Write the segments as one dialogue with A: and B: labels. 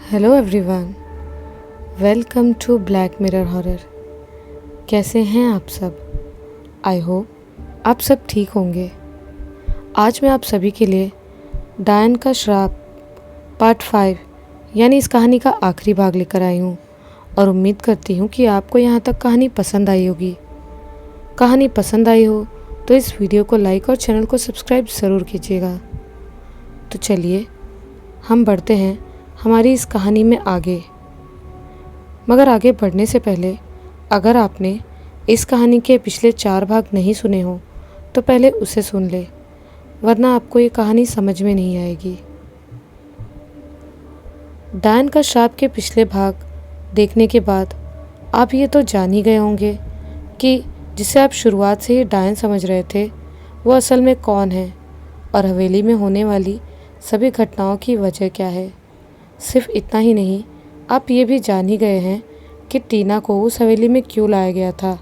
A: Hello everyone, welcome to black mirror horror. कैसे हैं आप सब? आई होप आप सब ठीक होंगे। आज मैं आप सभी के लिए डायन का श्राप पार्ट 5 यानी इस कहानी का आखिरी भाग लेकर आई हूँ और उम्मीद करती हूँ कि आपको यहाँ तक कहानी पसंद आई होगी। कहानी पसंद आई हो तो इस वीडियो को लाइक और चैनल को सब्सक्राइब ज़रूर कीजिएगा। तो चलिए हम बढ़ते हैं हमारी इस कहानी में आगे। मगर आगे बढ़ने से पहले अगर आपने इस कहानी के पिछले 4 भाग नहीं सुने हो तो पहले उसे सुन ले, वरना आपको ये कहानी समझ में नहीं आएगी। डायन का श्राप के पिछले भाग देखने के बाद आप ये तो जान ही गए होंगे कि जिसे आप शुरुआत से ही डायन समझ रहे थे वो असल में कौन है और हवेली में होने वाली सभी घटनाओं की वजह क्या है। सिर्फ इतना ही नहीं, आप ये भी जान ही गए हैं कि टीना को उस हवेली में क्यों लाया गया था।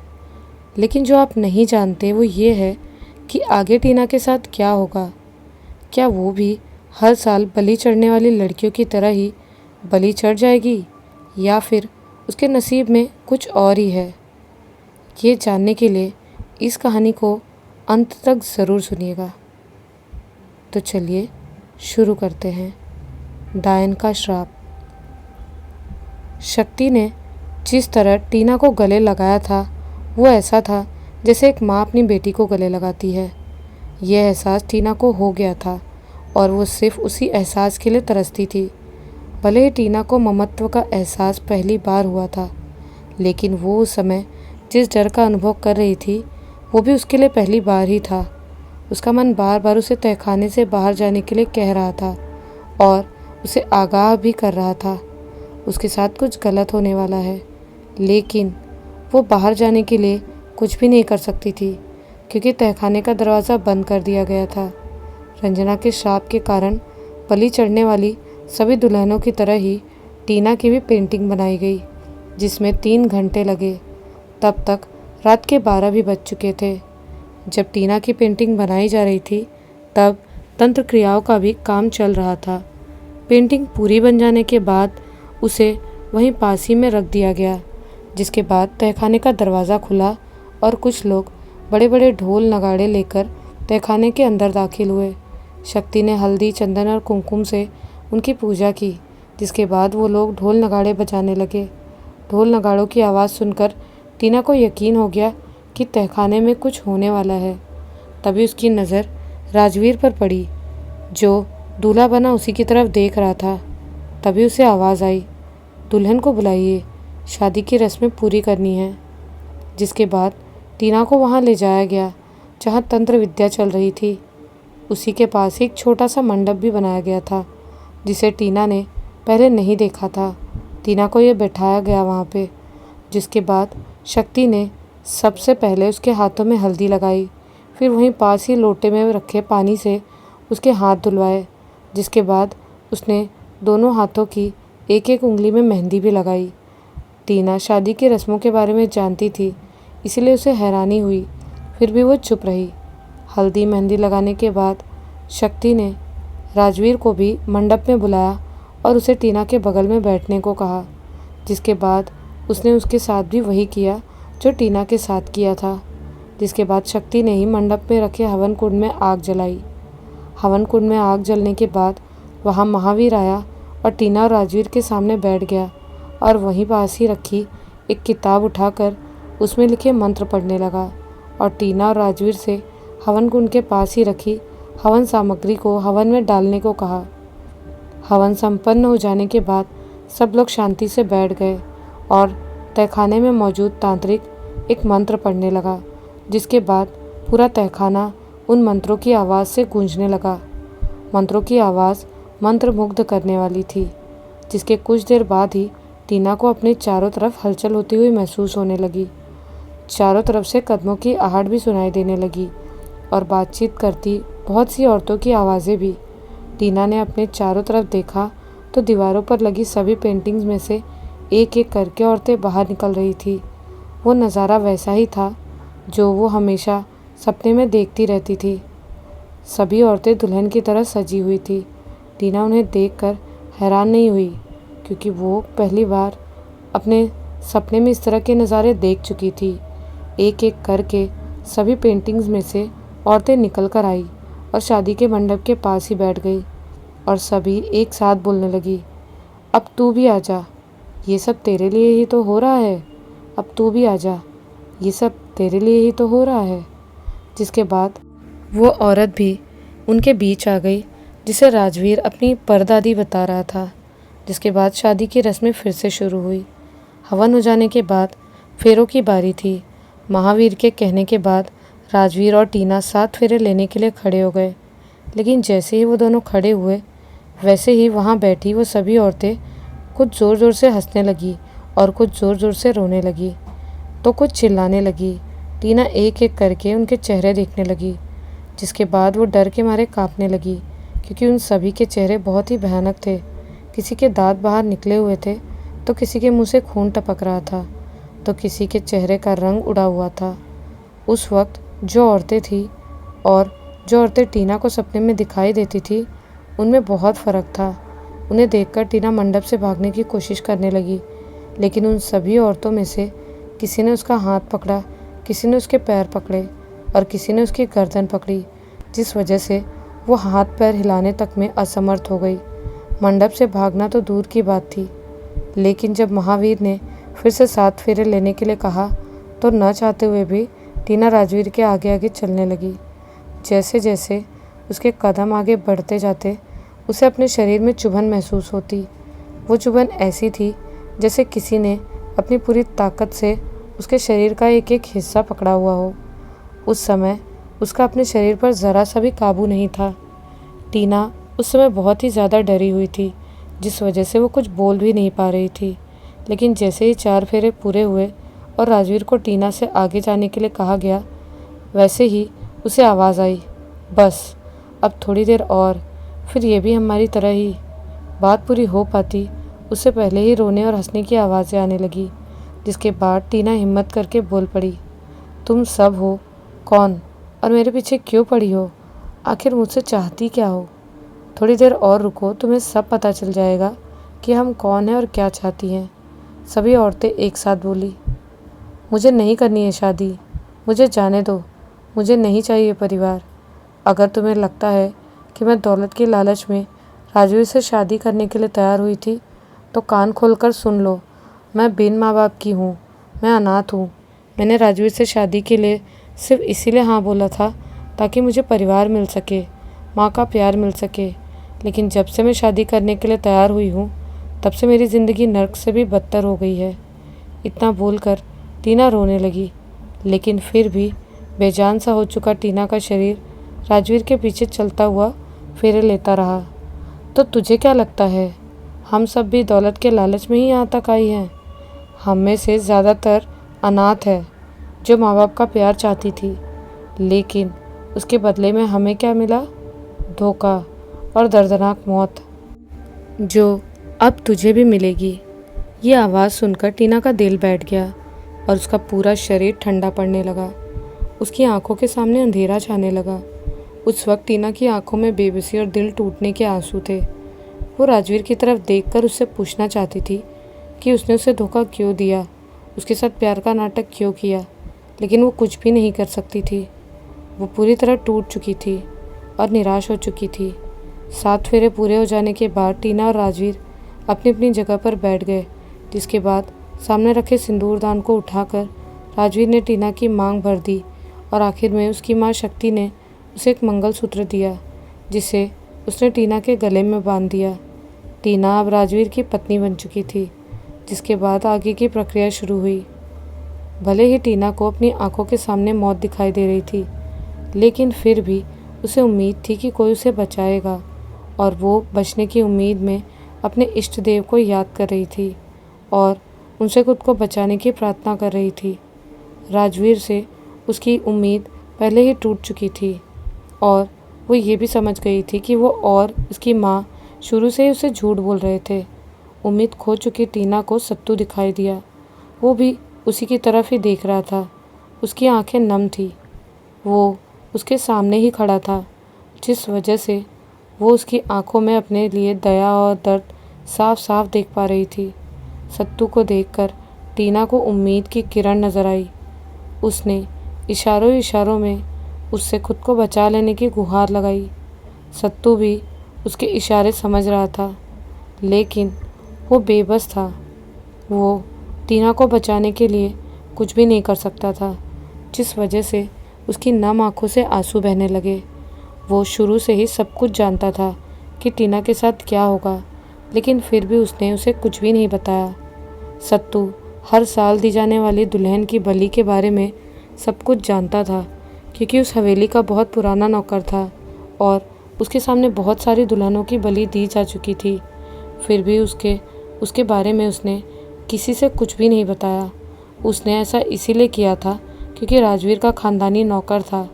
A: लेकिन जो आप नहीं जानते वो ये है कि आगे टीना के साथ क्या होगा। क्या वो भी हर साल बलि चढ़ने वाली लड़कियों की तरह ही बलि चढ़ जाएगी या फिर उसके नसीब में कुछ और ही है। ये जानने के लिए इस कहानी को अंत तक ज़रूर सुनिएगा। तो चलिए शुरू करते हैं। डायन का श्राप। शक्ति ने जिस तरह टीना को गले लगाया था वो ऐसा था जैसे एक माँ अपनी बेटी को गले लगाती है। यह एहसास टीना को हो गया था और वो सिर्फ उसी एहसास के लिए तरसती थी। भले ही टीना को ममत्व का एहसास पहली बार हुआ था, लेकिन वो उस समय जिस डर का अनुभव कर रही थी वो भी उसके लिए पहली बार ही था। उसका मन बार बार उसे तहखाने से बाहर जाने के लिए कह रहा था और उसे आगाह भी कर रहा था उसके साथ कुछ गलत होने वाला है, लेकिन वो बाहर जाने के लिए कुछ भी नहीं कर सकती थी क्योंकि तहखाने का दरवाज़ा बंद कर दिया गया था। रंजना के श्राप के कारण बलि चढ़ने वाली सभी दुल्हनों की तरह ही टीना की भी पेंटिंग बनाई गई, जिसमें 3 घंटे लगे। तब तक रात के 12 भी बज चुके थे। जब टीना की पेंटिंग बनाई जा रही थी तब तंत्र क्रियाओं का भी काम चल रहा था। पेंटिंग पूरी बन जाने के बाद उसे वहीं पास ही में रख दिया गया, जिसके बाद तहखाने का दरवाज़ा खुला और कुछ लोग बड़े बड़े ढोल नगाड़े लेकर तहखाने के अंदर दाखिल हुए। शक्ति ने हल्दी, चंदन और कुमकुम से उनकी पूजा की, जिसके बाद वो लोग ढोल नगाड़े बजाने लगे। ढोल नगाड़ों की आवाज़ सुनकर टीना को यकीन हो गया कि तहखाने में कुछ होने वाला है। तभी उसकी नज़र राजवीर पर पड़ी, जो दूल्हा बना उसी की तरफ देख रहा था। तभी उसे आवाज़ आई, दुल्हन को बुलाइए, शादी की रस्में पूरी करनी है। जिसके बाद टीना को वहाँ ले जाया गया जहाँ तंत्र विद्या चल रही थी। उसी के पास एक छोटा सा मंडप भी बनाया गया था जिसे टीना ने पहले नहीं देखा था। टीना को ये बैठाया गया वहाँ पे, जिसके बाद शक्ति ने सबसे पहले उसके हाथों में हल्दी लगाई, फिर वहीं पास ही लोटे में रखे पानी से उसके हाथ धुलवाए। जिसके बाद उसने दोनों हाथों की एक एक उंगली में मेहंदी भी लगाई। टीना शादी की रस्मों के बारे में जानती थी, इसलिए उसे हैरानी हुई, फिर भी वो चुप रही। हल्दी मेहंदी लगाने के बाद शक्ति ने राजवीर को भी मंडप में बुलाया और उसे टीना के बगल में बैठने को कहा। जिसके बाद उसने उसके साथ भी वही किया जो टीना के साथ किया था। जिसके बाद शक्ति ने ही मंडप में रखे हवन कुंड में आग जलाई। हवन कुंड में आग जलने के बाद वहाँ महावीर आया और टीना और राजवीर के सामने बैठ गया और वहीं पास ही रखी एक किताब उठाकर उसमें लिखे मंत्र पढ़ने लगा और टीना और राजवीर से हवन कुंड के पास ही रखी हवन सामग्री को हवन में डालने को कहा। हवन संपन्न हो जाने के बाद सब लोग शांति से बैठ गए और तहखाने में मौजूद तांत्रिक एक मंत्र पढ़ने लगा, जिसके बाद पूरा तहखाना उन मंत्रों की आवाज़ से गूंजने लगा। मंत्रों की आवाज़ मंत्रमुग्ध करने वाली थी, जिसके कुछ देर बाद ही टीना को अपने चारों तरफ हलचल होती हुई महसूस होने लगी। चारों तरफ से कदमों की आहट भी सुनाई देने लगी और बातचीत करती बहुत सी औरतों की आवाज़ें भी। टीना ने अपने चारों तरफ देखा तो दीवारों पर लगी सभी पेंटिंग्स में से एक एक करके औरतें बाहर निकल रही थी। वो नज़ारा वैसा ही था जो वो हमेशा सपने में देखती रहती थी। सभी औरतें दुल्हन की तरह सजी हुई थी। टीना उन्हें देखकर हैरान नहीं हुई, क्योंकि वो पहली बार अपने सपने में इस तरह के नज़ारे देख चुकी थी। एक एक करके सभी पेंटिंग्स में से औरतें निकल कर आई और शादी के मंडप के पास ही बैठ गई और सभी एक साथ बोलने लगी, अब तू भी आ जा, ये सब तेरे लिए ही तो हो रहा है, अब तू भी आ जा, ये सब तेरे लिए ही तो हो रहा है। जिसके बाद वो औरत भी उनके बीच आ गई जिसे राजवीर अपनी परदादी बता रहा था। जिसके बाद शादी की रस्में फिर से शुरू हुई। हवन हो जाने के बाद फेरों की बारी थी। महावीर के कहने के बाद राजवीर और टीना 7 फेरे लेने के लिए खड़े हो गए। लेकिन जैसे ही वो दोनों खड़े हुए वैसे ही वहाँ बैठी वो सभी औरतें कुछ ज़ोर ज़ोर से हंसने लगी और कुछ ज़ोर ज़ोर से रोने लगी तो कुछ चिल्लाने लगी। टीना एक एक करके उनके चेहरे देखने लगी। जिसके बाद वो डर के मारे कांपने लगी क्योंकि उन सभी के चेहरे बहुत ही भयानक थे। किसी के दांत बाहर निकले हुए थे तो किसी के मुंह से खून टपक रहा था तो किसी के चेहरे का रंग उड़ा हुआ था। उस वक्त जो औरतें थी और जो औरतें टीना को सपने में दिखाई देती थी उनमें बहुत फ़र्क था। उन्हें देखकर टीना मंडप से भागने की कोशिश करने लगी, लेकिन उन सभी औरतों में से किसी ने उसका हाथ पकड़ा, किसी ने उसके पैर पकड़े और किसी ने उसकी गर्दन पकड़ी, जिस वजह से वो हाथ पैर हिलाने तक में असमर्थ हो गई। मंडप से भागना तो दूर की बात थी, लेकिन जब महावीर ने फिर से 7 फेरे लेने के लिए कहा तो न चाहते हुए भी टीना राजवीर के आगे आगे चलने लगी। जैसे जैसे उसके कदम आगे बढ़ते जाते उसे अपने शरीर में चुभन महसूस होती। वो चुभन ऐसी थी जैसे किसी ने अपनी पूरी ताकत से उसके शरीर का एक एक हिस्सा पकड़ा हुआ हो। उस समय उसका अपने शरीर पर ज़रा सा भी काबू नहीं था। टीना उस समय बहुत ही ज़्यादा डरी हुई थी, जिस वजह से वो कुछ बोल भी नहीं पा रही थी। लेकिन जैसे ही 4 फेरे पूरे हुए और राजवीर को टीना से आगे जाने के लिए कहा गया, वैसे ही उसे आवाज़ आई, बस अब थोड़ी देर और, फिर ये भी हमारी तरह ही। बात पूरी हो पाती उससे पहले ही रोने और हंसने की आवाज़ें आने लगी। जिसके बाद टीना हिम्मत करके बोल पड़ी, तुम सब हो कौन और मेरे पीछे क्यों पड़ी हो? आखिर मुझसे चाहती क्या हो? थोड़ी देर और रुको, तुम्हें सब पता चल जाएगा कि हम कौन हैं और क्या चाहती हैं। सभी औरतें एक साथ बोली, मुझे नहीं करनी है शादी, मुझे जाने दो, मुझे नहीं चाहिए परिवार। अगर तुम्हें लगता है कि मैं दौलत की लालच में राजवीर से शादी करने के लिए तैयार हुई थी तो कान खोलकर सुन लो, मैं बिन माँ बाप की हूँ, मैं अनाथ हूँ। मैंने राजवीर से शादी के लिए सिर्फ इसीलिए हाँ बोला था ताकि मुझे परिवार मिल सके, माँ का प्यार मिल सके। लेकिन जब से मैं शादी करने के लिए तैयार हुई हूँ तब से मेरी ज़िंदगी नर्क से भी बदतर हो गई है। इतना बोलकर टीना रोने लगी, लेकिन फिर भी बेजान सा हो चुका टीना का शरीर राजवीर के पीछे चलता हुआ फेरे लेता रहा। तो तुझे क्या लगता है हम सब भी दौलत के लालच में ही यहाँ तक आई हैं? हम में से ज़्यादातर अनाथ है जो माँ बाप का प्यार चाहती थी, लेकिन उसके बदले में हमें क्या मिला? धोखा और दर्दनाक मौत, जो अब तुझे भी मिलेगी। ये आवाज़ सुनकर टीना का दिल बैठ गया और उसका पूरा शरीर ठंडा पड़ने लगा। उसकी आंखों के सामने अंधेरा छाने लगा। उस वक्त टीना की आंखों में बेबसी और दिल टूटने के आंसू थे। वो राजवीर की तरफ देखकर उससे पूछना चाहती थी कि उसने उसे धोखा क्यों दिया, उसके साथ प्यार का नाटक क्यों किया, लेकिन वो कुछ भी नहीं कर सकती थी। वो पूरी तरह टूट चुकी थी और निराश हो चुकी थी। 7 फेरे पूरे हो जाने के बाद टीना और राजवीर अपनी अपनी जगह पर बैठ गए। जिसके बाद सामने रखे सिंदूरदान को उठाकर राजवीर ने टीना की मांग भर दी और आखिर में उसकी माँ शक्ति ने उसे एक मंगलसूत्र दिया, जिसे उसने टीना के गले में बांध दिया। टीना अब राजवीर की पत्नी बन चुकी थी। जिसके बाद आगे की प्रक्रिया शुरू हुई। भले ही टीना को अपनी आंखों के सामने मौत दिखाई दे रही थी, लेकिन फिर भी उसे उम्मीद थी कि कोई उसे बचाएगा और वो बचने की उम्मीद में अपने इष्ट देव को याद कर रही थी और उनसे खुद को बचाने की प्रार्थना कर रही थी। राजवीर से उसकी उम्मीद पहले ही टूट चुकी थी और वो ये भी समझ गई थी कि वो और उसकी माँ शुरू से ही उसे झूठ बोल रहे थे। उम्मीद खो चुकी टीना को सत्तू दिखाई दिया। वो भी उसी की तरफ ही देख रहा था। उसकी आंखें नम थी। वो उसके सामने ही खड़ा था, जिस वजह से वो उसकी आंखों में अपने लिए दया और दर्द साफ साफ देख पा रही थी। सत्तू को देखकर टीना को उम्मीद की किरण नजर आई। उसने इशारों इशारों में उससे खुद को बचा लेने की गुहार लगाई। सत्तू भी उसके इशारे समझ रहा था, लेकिन वो बेबस था। वो टीना को बचाने के लिए कुछ भी नहीं कर सकता था, जिस वजह से उसकी नम आंखों से आंसू बहने लगे। वो शुरू से ही सब कुछ जानता था कि टीना के साथ क्या होगा, लेकिन फिर भी उसने उसे कुछ भी नहीं बताया। सत्तू हर साल दी जाने वाली दुल्हन की बलि के बारे में सब कुछ जानता था, क्योंकि उस हवेली का बहुत पुराना नौकर था और उसके सामने बहुत सारी दुल्हनों की बलि दी जा चुकी थी। फिर भी उसके बारे में उसने किसी से कुछ भी नहीं बताया। उसने ऐसा इसीलिए किया था क्योंकि राजवीर का खानदानी नौकर था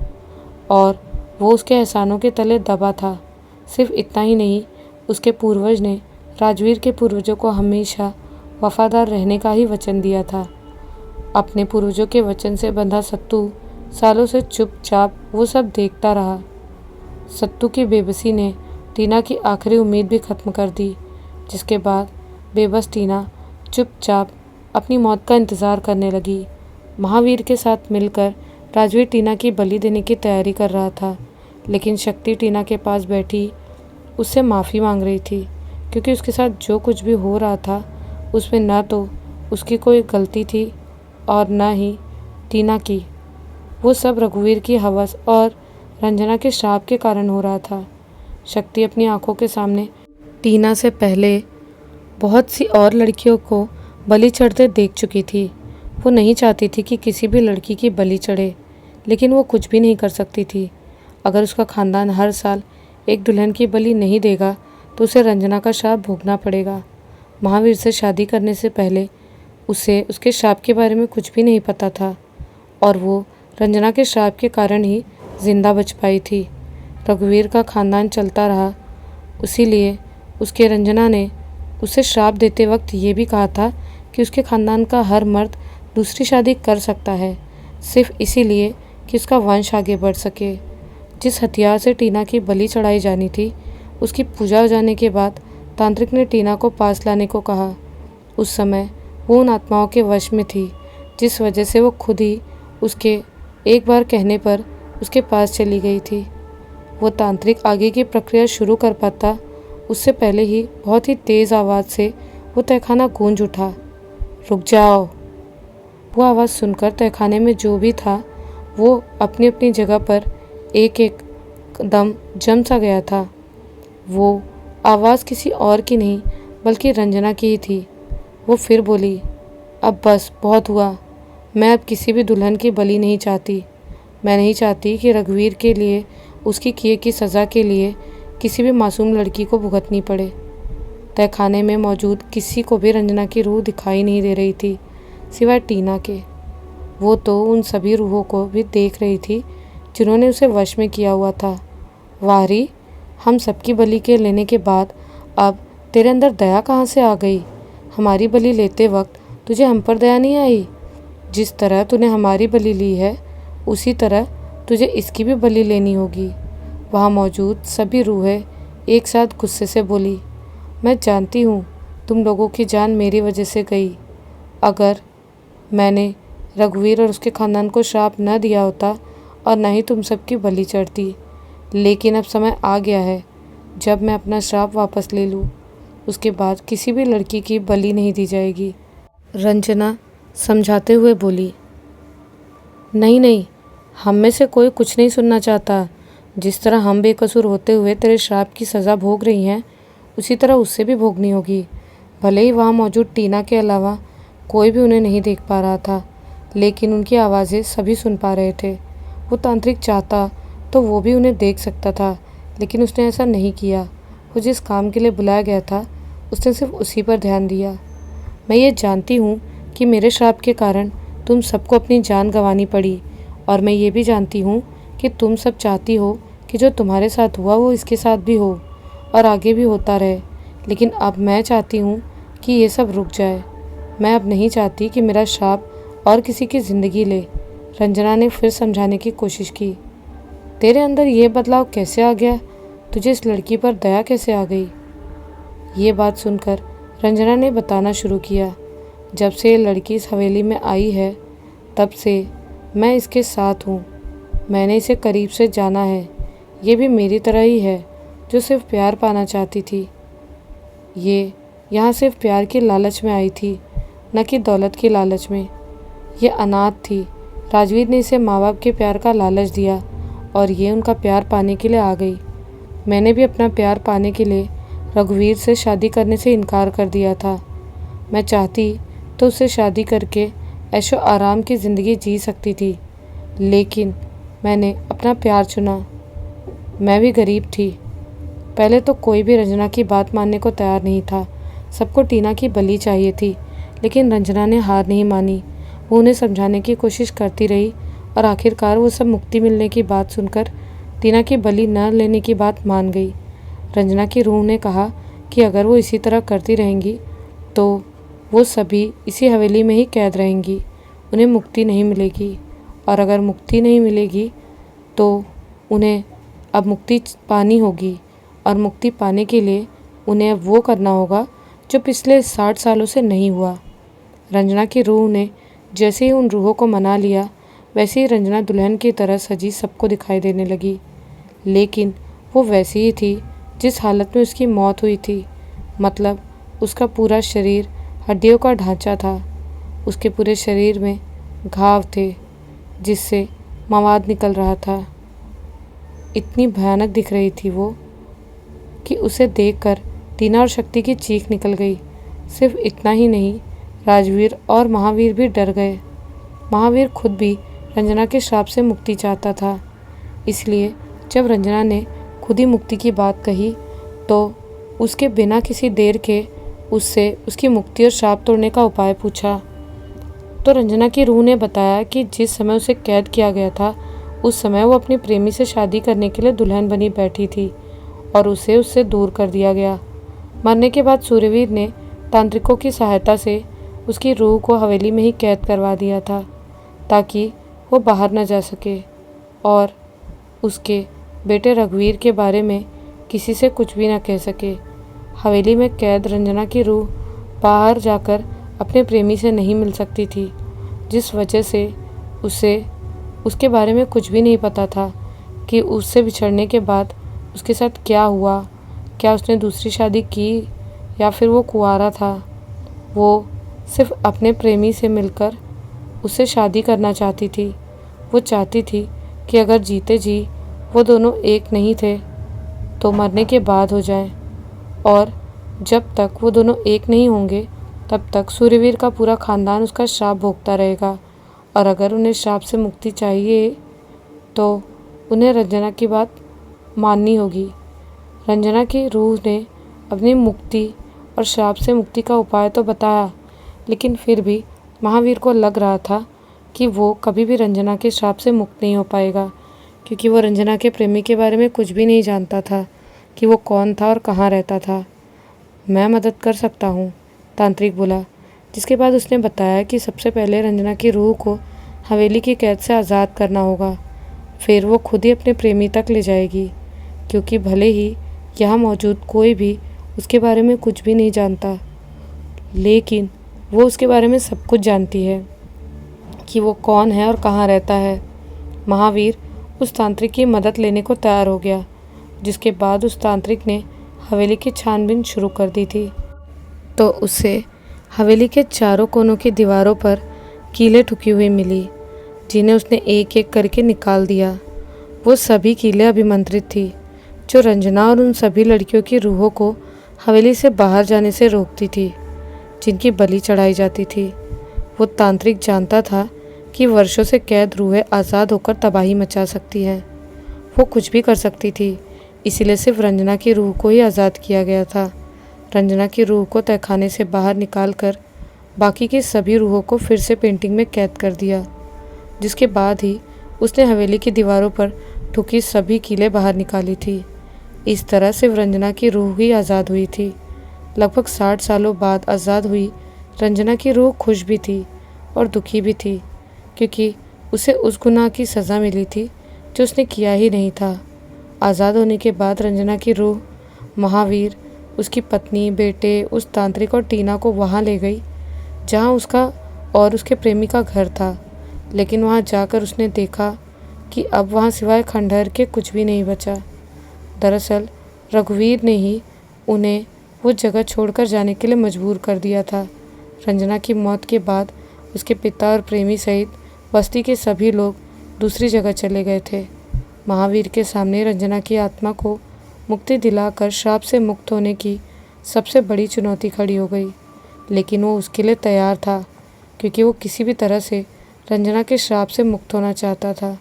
A: और वो उसके एहसानों के तले दबा था। सिर्फ इतना ही नहीं, उसके पूर्वज ने राजवीर के पूर्वजों को हमेशा वफादार रहने का ही वचन दिया था। अपने पूर्वजों के वचन से बंधा सत्तू सालों से चुपचाप वो सब देखता रहा। सत्तू की बेबसी ने टीना की आखिरी उम्मीद भी खत्म कर दी, जिसके बाद बेबस टीना चुपचाप अपनी मौत का इंतज़ार करने लगी। महावीर के साथ मिलकर राजवीर टीना की बलि देने की तैयारी कर रहा था, लेकिन शक्ति टीना के पास बैठी उससे माफ़ी मांग रही थी, क्योंकि उसके साथ जो कुछ भी हो रहा था उसमें न तो उसकी कोई गलती थी और न ही टीना की। वो सब रघुवीर की हवस और रंजना के श्राप के कारण हो रहा था। शक्ति अपनी आंखों के सामने टीना से पहले बहुत सी और लड़कियों को बलि चढ़ते देख चुकी थी। वो नहीं चाहती थी कि किसी भी लड़की की बलि चढ़े, लेकिन वो कुछ भी नहीं कर सकती थी। अगर उसका खानदान हर साल एक दुल्हन की बलि नहीं देगा तो उसे रंजना का श्राप भोगना पड़ेगा। महावीर से शादी करने से पहले उसे उसके श्राप के बारे में कुछ भी नहीं पता था और वो रंजना के श्राप के कारण ही जिंदा बच पाई थी। रघुवीर का खानदान चलता रहा, इसीलिए उसके रंजना ने उसे श्राप देते वक्त ये भी कहा था कि उसके खानदान का हर मर्द दूसरी शादी कर सकता है, सिर्फ इसीलिए कि उसका वंश आगे बढ़ सके। जिस हथियार से टीना की बलि चढ़ाई जानी थी, उसकी पूजा हो जाने के बाद तांत्रिक ने टीना को पास लाने को कहा। उस समय वो उन आत्माओं के वश में थी, जिस वजह से वो खुद ही उसके एक बार कहने पर उसके पास चली गई थी। वो तांत्रिक आगे की प्रक्रिया शुरू कर पाता उससे पहले ही बहुत ही तेज़ आवाज़ से वो तहखाना गूंज उठा। रुक जाओ। वो आवाज़ सुनकर तहखाने में जो भी था वो अपनी अपनी जगह पर एक एक दम जम सा गया था। वो आवाज़ किसी और की नहीं बल्कि रंजना की ही थी। वो फिर बोली, अब बस बहुत हुआ। मैं अब किसी भी दुल्हन की बलि नहीं चाहती। मैं नहीं चाहती कि रघुवीर के लिए उसकी किए की सज़ा के लिए किसी भी मासूम लड़की को भुगतनी पड़े। तहखाने में मौजूद किसी को भी रंजना की रूह दिखाई नहीं दे रही थी, सिवाय टीना के। वो तो उन सभी रूहों को भी देख रही थी जिन्होंने उसे वश में किया हुआ था। वारी, हम सबकी बलि के लेने के बाद अब तेरे अंदर दया कहाँ से आ गई? हमारी बलि लेते वक्त तुझे हम पर दया नहीं आई? जिस तरह तूने हमारी बलि ली है उसी तरह तुझे इसकी भी बलि लेनी होगी। वहाँ मौजूद सभी रूहें एक साथ गुस्से से बोली, मैं जानती हूँ तुम लोगों की जान मेरी वजह से गई। अगर मैंने रघुवीर और उसके खानदान को श्राप न दिया होता और न ही तुम सबकी बलि चढ़ती, लेकिन अब समय आ गया है जब मैं अपना श्राप वापस ले लूँ। उसके बाद किसी भी लड़की की बलि नहीं दी जाएगी। रंजना समझाते हुए बोली, नहीं नहीं, हम में से कोई कुछ नहीं सुनना चाहता। जिस तरह हम बेकसूर होते हुए तेरे श्राप की सज़ा भोग रही हैं, उसी तरह उससे भी भोगनी होगी। भले ही वहाँ मौजूद टीना के अलावा कोई भी उन्हें नहीं देख पा रहा था, लेकिन उनकी आवाज़ें सभी सुन पा रहे थे। वो तांत्रिक चाहता तो वो भी उन्हें देख सकता था, लेकिन उसने ऐसा नहीं किया। वो जिस काम के लिए बुलाया गया था उसने सिर्फ उसी पर ध्यान दिया। मैं ये जानती हूँ कि मेरे श्राप के कारण तुम सबको अपनी जान गंवानी पड़ी, और मैं ये भी जानती हूँ कि तुम सब चाहती हो कि जो तुम्हारे साथ हुआ वो इसके साथ भी हो और आगे भी होता रहे। लेकिन अब मैं चाहती हूँ कि ये सब रुक जाए। मैं अब नहीं चाहती कि मेरा श्राप और किसी की ज़िंदगी ले। रंजना ने फिर समझाने की कोशिश की, तेरे अंदर ये बदलाव कैसे आ गया? तुझे इस लड़की पर दया कैसे आ गई? ये बात सुनकर रंजना ने बताना शुरू किया, जब से ये लड़की इस हवेली में आई है तब से मैं इसके साथ हूँ। मैंने इसे करीब से जाना है। ये भी मेरी तरह ही है जो सिर्फ प्यार पाना चाहती थी। ये यहाँ सिर्फ प्यार की लालच में आई थी, न कि दौलत की लालच में। ये अनाथ थी। राजवीर ने इसे माँ बाप के प्यार का लालच दिया और ये उनका प्यार पाने के लिए आ गई। मैंने भी अपना प्यार पाने के लिए रघुवीर से शादी करने से इनकार कर दिया था। मैं चाहती तो उससे शादी करके ऐशो आराम की ज़िंदगी जी सकती थी, लेकिन मैंने अपना प्यार चुना। मैं भी गरीब थी। पहले तो कोई भी रंजना की बात मानने को तैयार नहीं था। सबको टीना की बलि चाहिए थी, लेकिन रंजना ने हार नहीं मानी। वो उन्हें समझाने की कोशिश करती रही और आखिरकार वो सब मुक्ति मिलने की बात सुनकर टीना की बलि न लेने की बात मान गई। रंजना की रूह ने कहा कि अगर वो इसी तरह करती रहेंगी तो वो सभी इसी हवेली में ही कैद रहेंगी, उन्हें मुक्ति नहीं मिलेगी। और अगर मुक्ति नहीं मिलेगी तो उन्हें अब मुक्ति पानी होगी, और मुक्ति पाने के लिए उन्हें अब वो करना होगा जो पिछले 60 सालों से नहीं हुआ। रंजना की रूह ने जैसे ही उन रूहों को मना लिया, वैसे ही रंजना दुल्हन की तरह सजी सबको दिखाई देने लगी। लेकिन वो वैसी ही थी जिस हालत में उसकी मौत हुई थी। मतलब उसका पूरा शरीर हड्डियों का ढांचा था। उसके पूरे शरीर में घाव थे जिससे मवाद निकल रहा था। इतनी भयानक दिख रही थी वो कि उसे देखकर टीना और शक्ति की चीख निकल गई। सिर्फ इतना ही नहीं, राजवीर और महावीर भी डर गए। महावीर खुद भी रंजना के श्राप से मुक्ति चाहता था, इसलिए जब रंजना ने खुद ही मुक्ति की बात कही तो उसके बिना किसी देर के उससे उसकी मुक्ति और श्राप तोड़ने का उपाय पूछा। तो रंजना की रूह ने बताया कि जिस समय उसे कैद किया गया था उस समय वो अपने प्रेमी से शादी करने के लिए दुल्हन बनी बैठी थी और उसे उससे दूर कर दिया गया। मरने के बाद सूर्यवीर ने तांत्रिकों की सहायता से उसकी रूह को हवेली में ही कैद करवा दिया था ताकि वो बाहर न जा सके और उसके बेटे रघुवीर के बारे में किसी से कुछ भी न कह सके। हवेली में कैद रंजना की रूह बाहर जाकर अपने प्रेमी से नहीं मिल सकती थी, जिस वजह से उसे उसके बारे में कुछ भी नहीं पता था कि उससे बिछड़ने के बाद उसके साथ क्या हुआ। क्या उसने दूसरी शादी की या फिर वो कुंवारा था। वो सिर्फ अपने प्रेमी से मिलकर उससे शादी करना चाहती थी। वो चाहती थी कि अगर जीते जी वो दोनों एक नहीं थे तो मरने के बाद हो जाएं, और जब तक वो दोनों एक नहीं होंगे तब तक सूर्यवीर का पूरा खानदान उसका श्राप भोगता रहेगा। और अगर उन्हें श्राप से मुक्ति चाहिए तो उन्हें रंजना की बात माननी होगी। रंजना की रूह ने अपनी मुक्ति और श्राप से मुक्ति का उपाय तो बताया, लेकिन फिर भी महावीर को लग रहा था कि वो कभी भी रंजना के श्राप से मुक्त नहीं हो पाएगा, क्योंकि वो रंजना के प्रेमी के बारे में कुछ भी नहीं जानता था कि वो कौन था और कहाँ रहता था। मैं मदद कर सकता हूँ, तांत्रिक बोला, जिसके बाद उसने बताया कि सबसे पहले रंजना की रूह को हवेली की कैद से आज़ाद करना होगा। फिर वो खुद ही अपने प्रेमी तक ले जाएगी, क्योंकि भले ही यहाँ मौजूद कोई भी उसके बारे में कुछ भी नहीं जानता, लेकिन वो उसके बारे में सब कुछ जानती है कि वो कौन है और कहाँ रहता है। महावीर उस तांत्रिक की मदद लेने को तैयार हो गया, जिसके बाद उस तांत्रिक ने हवेली की छानबीन शुरू कर दी थी। तो उसे हवेली के चारों कोनों की दीवारों पर कीलें ठुकी हुई मिली, जिन्हें उसने एक एक करके निकाल दिया। वो सभी कीलें अभिमंत्रित थी, जो रंजना और उन सभी लड़कियों की रूहों को हवेली से बाहर जाने से रोकती थी, जिनकी बलि चढ़ाई जाती थी। वो तांत्रिक जानता था कि वर्षों से कैद रूहें आज़ाद होकर तबाही मचा सकती हैं। वो कुछ भी कर सकती थी, इसीलिए सिर्फ रंजना की रूह को ही आज़ाद किया गया था। रंजना की रूह को तहखाने से बाहर निकाल कर बाकी की सभी रूहों को फिर से पेंटिंग में कैद कर दिया, जिसके बाद ही उसने हवेली की दीवारों पर ठुकी सभी कीलें बाहर निकाली थी। इस तरह सिर्फ रंजना की रूह ही आज़ाद हुई थी। लगभग 60 सालों बाद आज़ाद हुई रंजना की रूह खुश भी थी और दुखी भी थी, क्योंकि उसे उस गुनाह की सज़ा मिली थी जो उसने किया ही नहीं था। आज़ाद होने के बाद रंजना की रूह महावीर उसकी पत्नी, बेटे, उस तांत्रिक और टीना को वहाँ ले गई जहाँ उसका और उसके प्रेमी का घर था। लेकिन वहाँ जाकर उसने देखा कि अब वहाँ सिवाय खंडहर के कुछ भी नहीं बचा। दरअसल रघुवीर ने ही उन्हें वो जगह छोड़कर जाने के लिए मजबूर कर दिया था। रंजना की मौत के बाद उसके पिता और प्रेमी सहित बस्ती के सभी लोग दूसरी जगह चले गए थे। महावीर के सामने रंजना की आत्मा को मुक्ति दिलाकर श्राप से मुक्त होने की सबसे बड़ी चुनौती खड़ी हो गई। लेकिन वो उसके लिए तैयार था, क्योंकि वो किसी भी तरह से रंजना के श्राप से मुक्त होना चाहता था,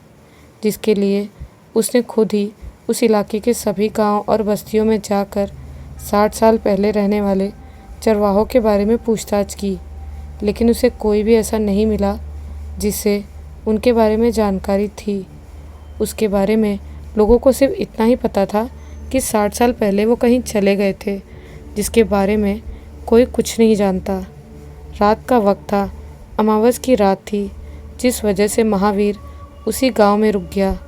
A: जिसके लिए उसने खुद ही उस इलाके के सभी गांव और बस्तियों में जाकर 60 साल पहले रहने वाले चरवाहों के बारे में पूछताछ की। लेकिन उसे कोई भी ऐसा नहीं मिला जिससे उनके बारे में जानकारी थी। उसके बारे में लोगों को सिर्फ इतना ही पता था कि 60 साल पहले वो कहीं चले गए थे, जिसके बारे में कोई कुछ नहीं जानता। रात का वक्त था, अमावस की रात थी, जिस वजह से महावीर उसी गांव में रुक गया।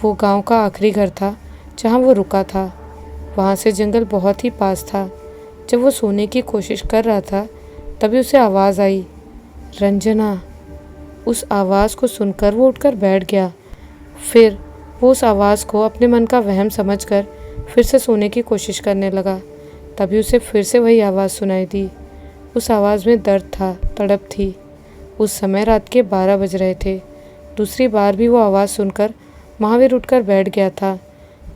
A: वो गांव का आखिरी घर था जहां वो रुका था। वहां से जंगल बहुत ही पास था। जब वो सोने की कोशिश कर रहा था तभी उसे आवाज़ आई, रंजना। उस आवाज़ को सुनकर वो उठकर बैठ गया। फिर वो उस आवाज़ को अपने मन का वहम समझकर फिर से सोने की कोशिश करने लगा। तभी उसे फिर से वही आवाज़ सुनाई दी। उस आवाज़ में दर्द था, तड़प थी। उस समय रात के 12 बज रहे थे। दूसरी बार भी वो आवाज़ सुनकर महावीर उठकर बैठ गया था।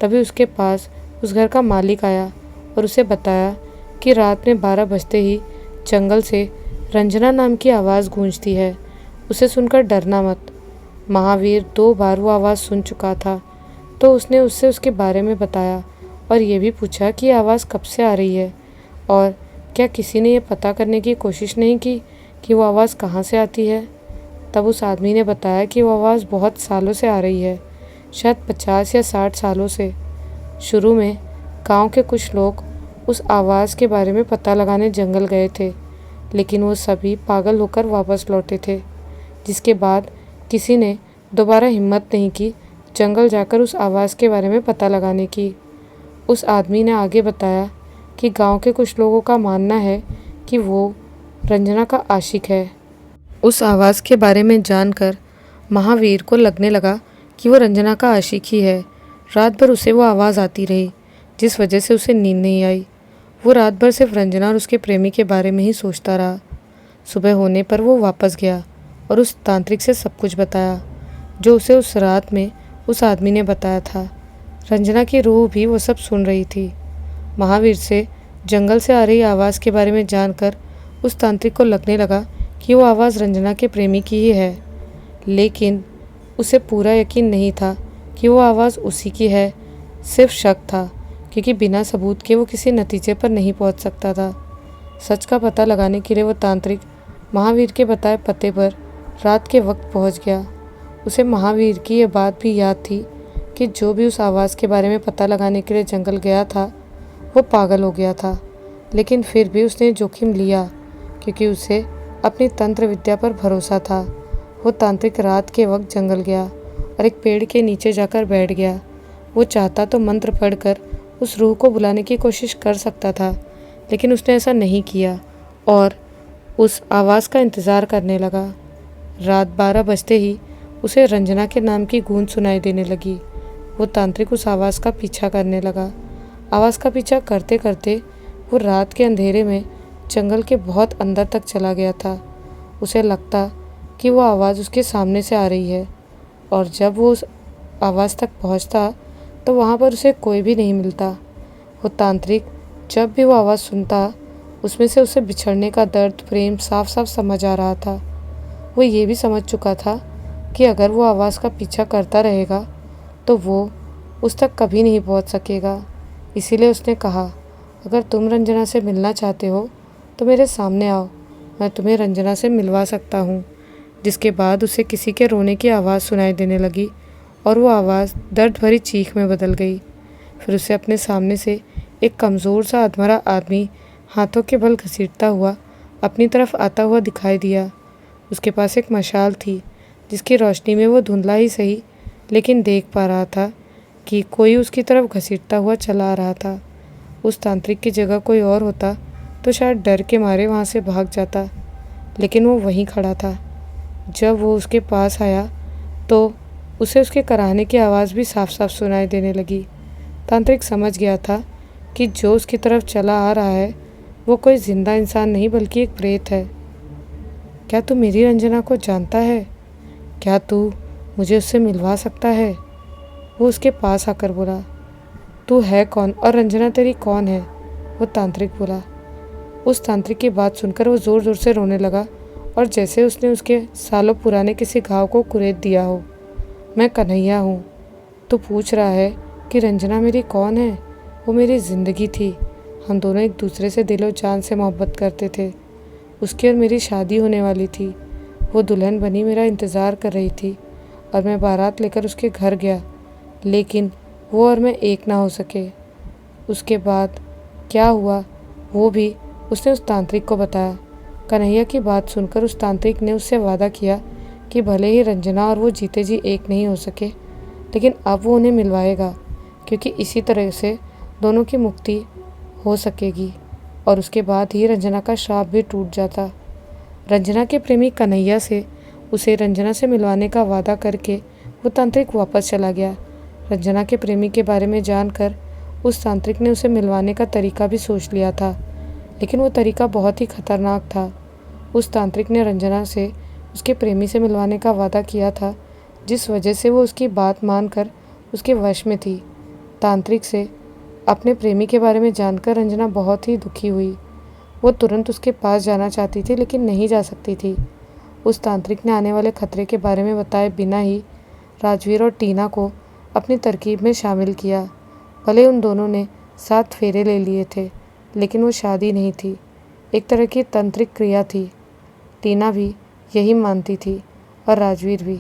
A: तभी उसके पास उस घर का मालिक आया और उसे बताया कि रात में 12 बजते ही जंगल से रंजना नाम की आवाज़ गूंजती है। उसे सुनकर डरना मत। महावीर 2 बार वो आवाज़ सुन चुका था, तो उसने उससे उसके बारे में बताया और ये भी पूछा कि आवाज़ कब से आ रही है और क्या किसी ने ये पता करने की कोशिश नहीं की कि वो आवाज़ कहाँ से आती है। तब उस आदमी ने बताया कि वो आवाज़ बहुत सालों से आ रही है, शायद 50 या 60 सालों से। शुरू में गांव के कुछ लोग उस आवाज़ के बारे में पता लगाने जंगल गए थे, लेकिन वो सभी पागल होकर वापस लौटे थे। जिसके बाद किसी ने दोबारा हिम्मत नहीं की जंगल जाकर उस आवाज़ के बारे में पता लगाने की। उस आदमी ने आगे बताया कि गांव के कुछ लोगों का मानना है कि वो रंजना का आशिक है। उस आवाज़ के बारे में जानकर महावीर को लगने लगा कि वो रंजना का आशिक ही है। रात भर उसे वो आवाज़ आती रही, जिस वजह से उसे नींद नहीं आई। वो रात भर सिर्फ रंजना और उसके प्रेमी के बारे में ही सोचता रहा। सुबह होने पर वो वापस गया और उस तांत्रिक से सब कुछ बताया जो उसे उस रात में उस आदमी ने बताया था। रंजना की रूह भी वो सब सुन रही थी। महावीर से जंगल से आ रही आवाज़ के बारे में जानकर उस तांत्रिक को लगने लगा कि वो आवाज़ रंजना के प्रेमी की ही है, लेकिन उसे पूरा यकीन नहीं था कि वो आवाज़ उसी की है। सिर्फ शक था, क्योंकि बिना सबूत के वो किसी नतीजे पर नहीं पहुंच सकता था। सच का पता लगाने के लिए वो तांत्रिक महावीर के बताए पते पर रात के वक्त पहुंच गया। उसे महावीर की ये बात भी याद थी कि जो भी उस आवाज़ के बारे में पता लगाने के लिए जंगल गया था वो पागल हो गया था, लेकिन फिर भी उसने जोखिम लिया क्योंकि उसे अपनी तंत्र विद्या पर भरोसा था। वो तांत्रिक रात के वक्त जंगल गया और एक पेड़ के नीचे जाकर बैठ गया। वो चाहता तो मंत्र पढ़कर उस रूह को बुलाने की कोशिश कर सकता था, लेकिन उसने ऐसा नहीं किया और उस आवाज़ का इंतज़ार करने लगा। रात 12 बजते ही उसे रंजना के नाम की गूंज सुनाई देने लगी। वो तांत्रिक उस आवाज़ का पीछा करने लगा। आवाज़ का पीछा करते करते वो रात के अंधेरे में जंगल के बहुत अंदर तक चला गया था। उसे लगता कि वो आवाज़ उसके सामने से आ रही है, और जब वो उस आवाज़ तक पहुंचता तो वहाँ पर उसे कोई भी नहीं मिलता। वो तांत्रिक जब भी वो आवाज़ सुनता उसमें से उसे बिछड़ने का दर्द, प्रेम साफ साफ समझ आ रहा था। वो ये भी समझ चुका था कि अगर वो आवाज़ का पीछा करता रहेगा तो वो उस तक कभी नहीं पहुंच सकेगा। इसीलिए उसने कहा, अगर तुम रंजना से मिलना चाहते हो तो मेरे सामने आओ, मैं तुम्हें रंजना से मिलवा सकता हूँ। जिसके बाद उसे किसी के रोने की आवाज़ सुनाई देने लगी और वो आवाज़ दर्द भरी चीख में बदल गई। फिर उसे अपने सामने से एक कमज़ोर सा अधमरा आदमी हाथों के बल घसीटता हुआ अपनी तरफ आता हुआ दिखाई दिया। उसके पास एक मशाल थी, जिसकी रोशनी में वो धुंधला ही सही लेकिन देख पा रहा था कि कोई उसकी तरफ घसीटता हुआ चला आ रहा था। उस तांत्रिक की जगह कोई और होता तो शायद डर के मारे वहाँ से भाग जाता, लेकिन वो वहीं खड़ा था। जब वो उसके पास आया तो उसे उसके कराहने की आवाज़ भी साफ साफ सुनाई देने लगी। तांत्रिक समझ गया था कि जो उसकी तरफ चला आ रहा है वो कोई जिंदा इंसान नहीं बल्कि एक प्रेत है। क्या तू मेरी रंजना को जानता है? क्या तू मुझे उससे मिलवा सकता है? वो उसके पास आकर बोला। तू है कौन और रंजना तेरी कौन है? वो तांत्रिक बोला। उस तांत्रिक की बात सुनकर वो ज़ोर ज़ोर से रोने लगा और जैसे उसने उसके सालों पुराने किसी घाव को कुरेद दिया हो। मैं कन्हैया हूँ। तू पूछ रहा है कि रंजना मेरी कौन है? वो मेरी ज़िंदगी थी। हम दोनों एक दूसरे से दिलो जान से मोहब्बत करते थे। उसकी और मेरी शादी होने वाली थी। वो दुल्हन बनी मेरा इंतज़ार कर रही थी और मैं बारात लेकर उसके घर गया, लेकिन वो और मैं एक ना हो सके। उसके बाद क्या हुआ वो भी उसने उस तांत्रिक को बताया। कन्हैया की बात सुनकर उस तांत्रिक ने उससे वादा किया कि भले ही रंजना और वो जीते जी एक नहीं हो सके, लेकिन अब वो उन्हें मिलवाएगा, क्योंकि इसी तरह से दोनों की मुक्ति हो सकेगी और उसके बाद ही रंजना का श्राप भी टूट जाता। रंजना के प्रेमी कन्हैया से उसे रंजना से मिलवाने का वादा करके वो तांत्रिक वापस चला गया। रंजना के प्रेमी के बारे में जानकर उस तांत्रिक ने उसे मिलवाने का तरीका भी सोच लिया था, लेकिन वो तरीका बहुत ही खतरनाक था। उस तांत्रिक ने रंजना से उसके प्रेमी से मिलवाने का वादा किया था, जिस वजह से वो उसकी बात मानकर उसके वश में थी। तांत्रिक से अपने प्रेमी के बारे में जानकर रंजना बहुत ही दुखी हुई। वो तुरंत उसके पास जाना चाहती थी, लेकिन नहीं जा सकती थी। उस तांत्रिक ने आने वाले खतरे के बारे में बताए बिना ही राजवीर और टीना को अपनी तरकीब में शामिल किया। भले उन दोनों ने 7 फेरे ले लिए थे, लेकिन वो शादी नहीं थी, एक तरह की तंत्रिक क्रिया थी। टीना भी यही मानती थी और राजवीर भी।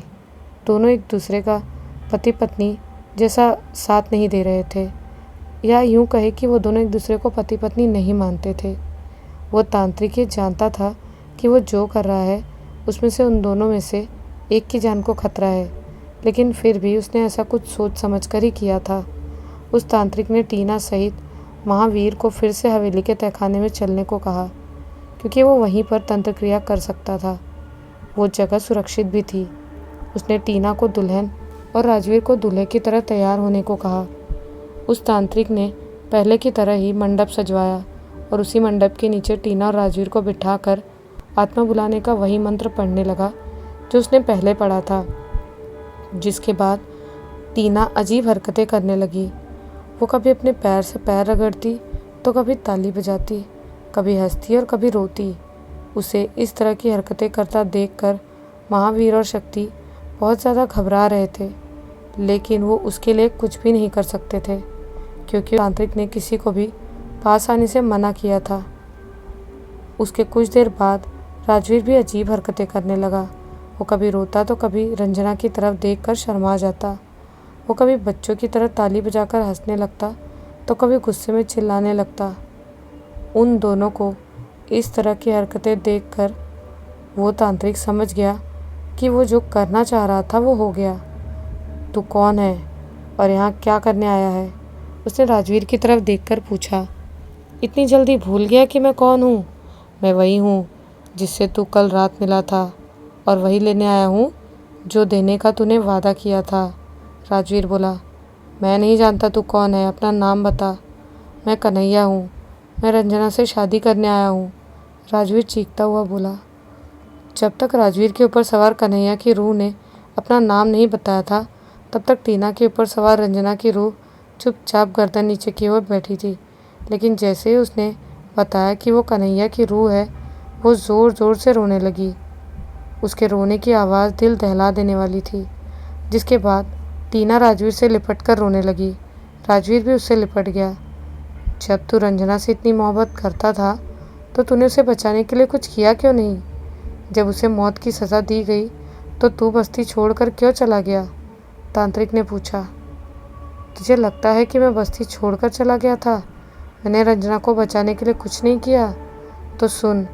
A: दोनों एक दूसरे का पति पत्नी जैसा साथ नहीं दे रहे थे, या यूं कहे कि वो दोनों एक दूसरे को पति पत्नी नहीं मानते थे। वो तांत्रिक ये जानता था कि वो जो कर रहा है उसमें से उन दोनों में से एक की जान को खतरा है, लेकिन फिर भी उसने ऐसा कुछ सोच समझ कर ही किया था। उस तांत्रिक ने टीना सहित महावीर को फिर से हवेली के तहखाने में चलने को कहा, क्योंकि वो वहीं पर तंत्र क्रिया कर सकता था। वो जगह सुरक्षित भी थी। उसने टीना को दुल्हन और राजवीर को दूल्हे की तरह तैयार होने को कहा। उस तांत्रिक ने पहले की तरह ही मंडप सजवाया और उसी मंडप के नीचे टीना और राजवीर को बिठाकर आत्मा बुलाने का वही मंत्र पढ़ने लगा जो उसने पहले पढ़ा था। जिसके बाद टीना अजीब हरकतें करने लगी। वो कभी अपने पैर से पैर रगड़ती तो कभी ताली बजाती, कभी हंसती और कभी रोती। उसे इस तरह की हरकतें करता देखकर महावीर और शक्ति बहुत ज़्यादा घबरा रहे थे, लेकिन वो उसके लिए कुछ भी नहीं कर सकते थे, क्योंकि तांत्रिक ने किसी को भी पास आने से मना किया था। उसके कुछ देर बाद राजवीर भी अजीब हरकतें करने लगा। वो कभी रोता तो कभी रंजना की तरफ देखकर शर्मा जाता। वो कभी बच्चों की तरह ताली बजाकर हंसने लगता तो कभी गुस्से में चिल्लाने लगता। उन दोनों को इस तरह की हरकतें देखकर वो तांत्रिक समझ गया कि वो जो करना चाह रहा था वो हो गया। तू कौन है और यहाँ क्या करने आया है? उसने राजवीर की तरफ देखकर पूछा। इतनी जल्दी भूल गया कि मैं कौन हूँ? मैं वही हूँ जिससे तू कल रात मिला था, और वही लेने आया हूँ जो देने का तूने वादा किया था। राजवीर बोला। मैं नहीं जानता तू कौन है, अपना नाम बता। मैं कन्हैया हूँ, मैं रंजना से शादी करने आया हूँ, राजवीर चीखता हुआ बोला। जब तक राजवीर के ऊपर सवार कन्हैया की रूह ने अपना नाम नहीं बताया था, तब तक टीना के ऊपर सवार रंजना की रूह चुपचाप गर्दन नीचे किए हुए बैठी थी। लेकिन जैसे ही उसने बताया कि वो कन्हैया की रूह है, वो ज़ोर ज़ोर से रोने लगी। उसके रोने की आवाज़ दिल दहला देने वाली थी। जिसके बाद टीना राजवीर से लिपट कर रोने लगी। राजवीर भी उससे लिपट गया। जब तू रंजना से इतनी मोहब्बत करता था तो तूने उसे बचाने के लिए कुछ किया क्यों नहीं? जब उसे मौत की सज़ा दी गई तो तू बस्ती छोड़कर क्यों चला गया? तांत्रिक ने पूछा। तुझे लगता है कि मैं बस्ती छोड़कर चला गया था? मैंने रंजना को बचाने के लिए कुछ नहीं किया। तो सुन,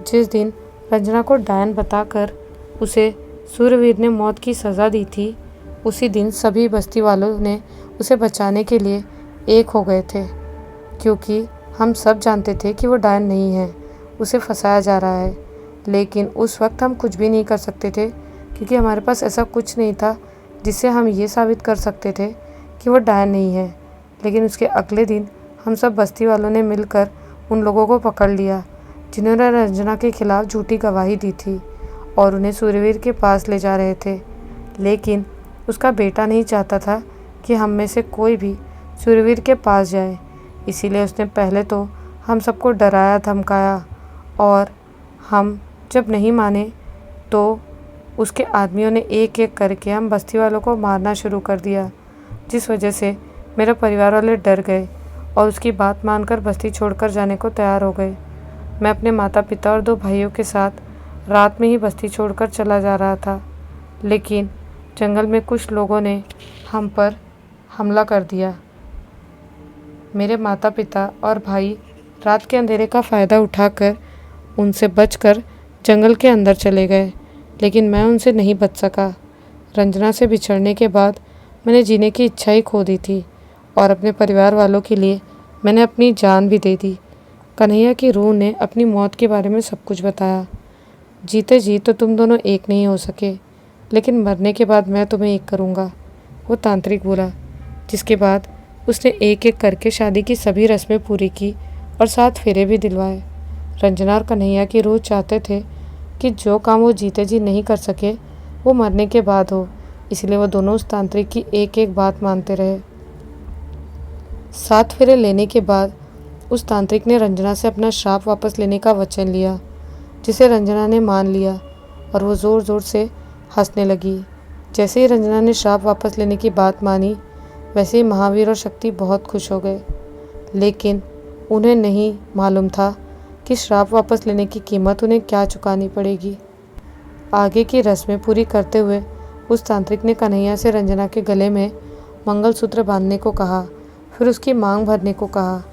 A: जिस दिन रंजना को डायन बताकर उसे सूर्यवीर ने मौत की सज़ा दी थी, उसी दिन सभी बस्ती वालों ने उसे बचाने के लिए एक हो गए थे। क्योंकि हम सब जानते थे कि वो डायन नहीं है, उसे फंसाया जा रहा है। लेकिन उस वक्त हम कुछ भी नहीं कर सकते थे, क्योंकि हमारे पास ऐसा कुछ नहीं था जिससे हम ये साबित कर सकते थे कि वो डायन नहीं है। लेकिन उसके अगले दिन हम सब बस्ती वालों ने मिलकर उन लोगों को पकड़ लिया जिन्होंने रंजना के खिलाफ झूठी गवाही दी थी और उन्हें सूर्यवीर के पास ले जा रहे थे। लेकिन उसका बेटा नहीं चाहता था कि हम में से कोई भी सूर्यवीर के पास जाए, इसीलिए उसने पहले तो हम सबको डराया धमकाया, और हम जब नहीं माने तो उसके आदमियों ने एक एक करके हम बस्ती वालों को मारना शुरू कर दिया, जिस वजह से मेरे परिवार वाले डर गए और उसकी बात मानकर बस्ती छोड़कर जाने को तैयार हो गए। मैं अपने माता पिता और 2 भाइयों के साथ रात में ही बस्ती छोड़कर चला जा रहा था, लेकिन जंगल में कुछ लोगों ने हम पर हमला कर दिया। मेरे माता पिता और भाई रात के अंधेरे का फ़ायदा उठाकर उनसे बचकर जंगल के अंदर चले गए, लेकिन मैं उनसे नहीं बच सका। रंजना से बिछड़ने के बाद मैंने जीने की इच्छा ही खो दी थी और अपने परिवार वालों के लिए मैंने अपनी जान भी दे दी। कन्हैया की रूह ने अपनी मौत के बारे में सब कुछ बताया। जीते जी तो तुम दोनों एक नहीं हो सके, लेकिन मरने के बाद मैं तुम्हें एक करूँगा, वो तांत्रिक बोला। जिसके बाद उसने एक एक करके शादी की सभी रस्में पूरी की और 7 फेरे भी दिलवाए। रंजना और कन्हैया की रूह चाहते थे कि जो काम वो जीते जी नहीं कर सके वो मरने के बाद हो, इसलिए वो दोनों उस तांत्रिक की एक एक बात मानते रहे। 7 फेरे लेने के बाद उस तांत्रिक ने रंजना से अपना श्राप वापस लेने का वचन लिया, जिसे रंजना ने मान लिया और वो ज़ोर ज़ोर से हंसने लगी। जैसे ही रंजना ने श्राप वापस लेने की बात मानी, वैसे ही महावीर और शक्ति बहुत खुश हो गए। लेकिन उन्हें नहीं मालूम था कि श्राप वापस लेने की कीमत उन्हें क्या चुकानी पड़ेगी। आगे की रस्में पूरी करते हुए उस तांत्रिक ने कन्हैया से रंजना के गले में मंगलसूत्र बांधने को कहा, फिर उसकी मांग भरने को कहा।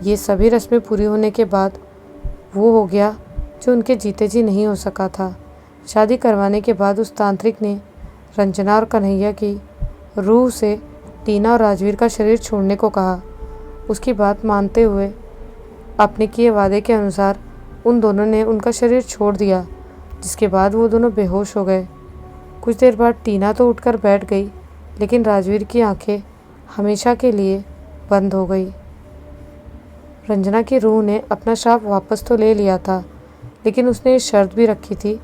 A: ये सभी रस्में पूरी होने के बाद वो हो गया जो उनके जीते जी नहीं हो सका था। शादी करवाने के बाद उस तांत्रिक ने रंजना और कन्हैया की रूह से टीना और राजवीर का शरीर छोड़ने को कहा। उसकी बात मानते हुए अपने किए वादे के अनुसार उन दोनों ने उनका शरीर छोड़ दिया, जिसके बाद वो दोनों बेहोश हो गए। कुछ देर बाद टीना तो उठकर बैठ गई, लेकिन राजवीर की आंखें हमेशा के लिए बंद हो गई। रंजना की रूह ने अपना श्राप वापस तो ले लिया था, लेकिन उसने ये शर्त भी रखी थी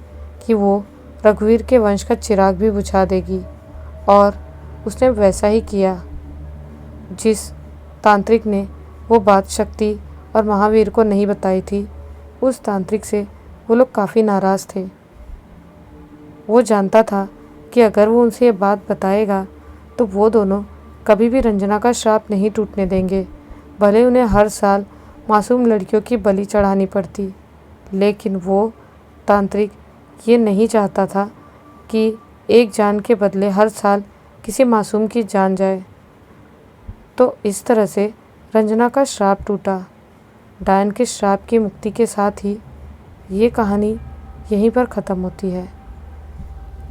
A: कि वो रघुवीर के वंश का चिराग भी बुझा देगी, और उसने वैसा ही किया। जिस तांत्रिक ने वो बात शक्ति और महावीर को नहीं बताई थी, उस तांत्रिक से वो लोग काफ़ी नाराज़ थे। वो जानता था कि अगर वो उनसे ये बात बताएगा तो वो दोनों कभी भी रंजना का श्राप नहीं टूटने देंगे, भले उन्हें हर साल मासूम लड़कियों की बलि चढ़ानी पड़ती। लेकिन वो तांत्रिक ये नहीं चाहता था कि एक जान के बदले हर साल किसी मासूम की जान जाए। तो इस तरह से रंजना का श्राप टूटा। डायन के श्राप की मुक्ति के साथ ही ये कहानी यहीं पर ख़त्म होती है।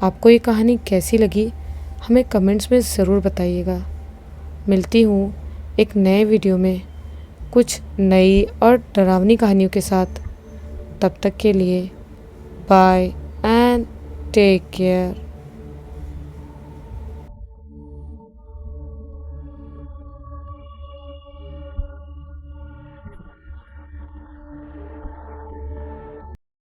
A: आपको ये कहानी कैसी लगी हमें कमेंट्स में ज़रूर बताइएगा। मिलती हूँ एक नए वीडियो में कुछ नई और डरावनी कहानियों के साथ। तब तक के लिए बाय एंड टेक केयर।